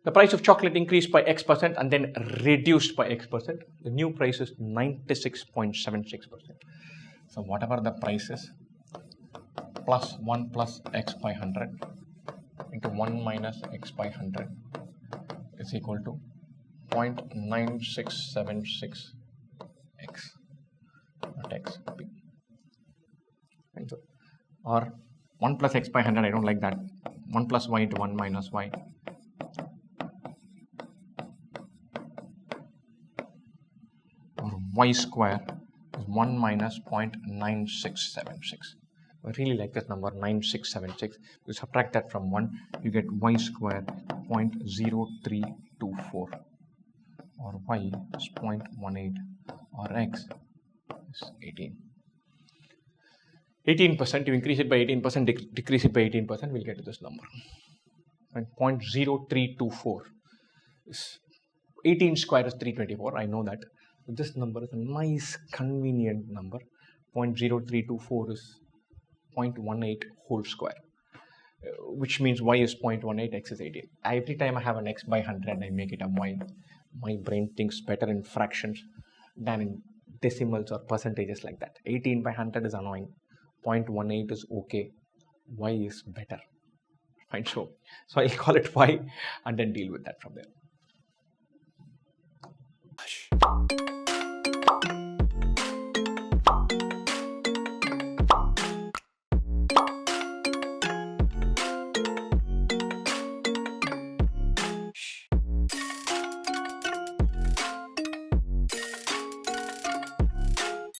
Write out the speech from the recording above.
The price of chocolate increased by X% and then reduced by X%. The new price is 96.76%. So whatever the price is, plus 1 plus X by 100 into 1 minus X by 100 is equal to 0.9676 X, not X, P. Or 1 plus X by 100, I don't like that. 1 plus Y into 1 minus Y. Or Y square is 1 minus 0.9676. I really like this number 9676. You subtract that from 1, you get Y square 0.0324, or Y is 0.18, or X is 18. 18%, you increase it by 18%, decrease it by 18%, we'll get to this number. And 0.0324 is 18 square is 324, I know that. But this number is a nice, convenient number. 0.0324 is 0.18 whole square, which means Y is 0.18, X is 18. Every time I have an X by 100, I make it a Y. My brain thinks better in fractions than in decimals or percentages like that. 18 by 100 is annoying. 0.18 is okay. Y is better. Fine, so I'll call it Y and then deal with that from there.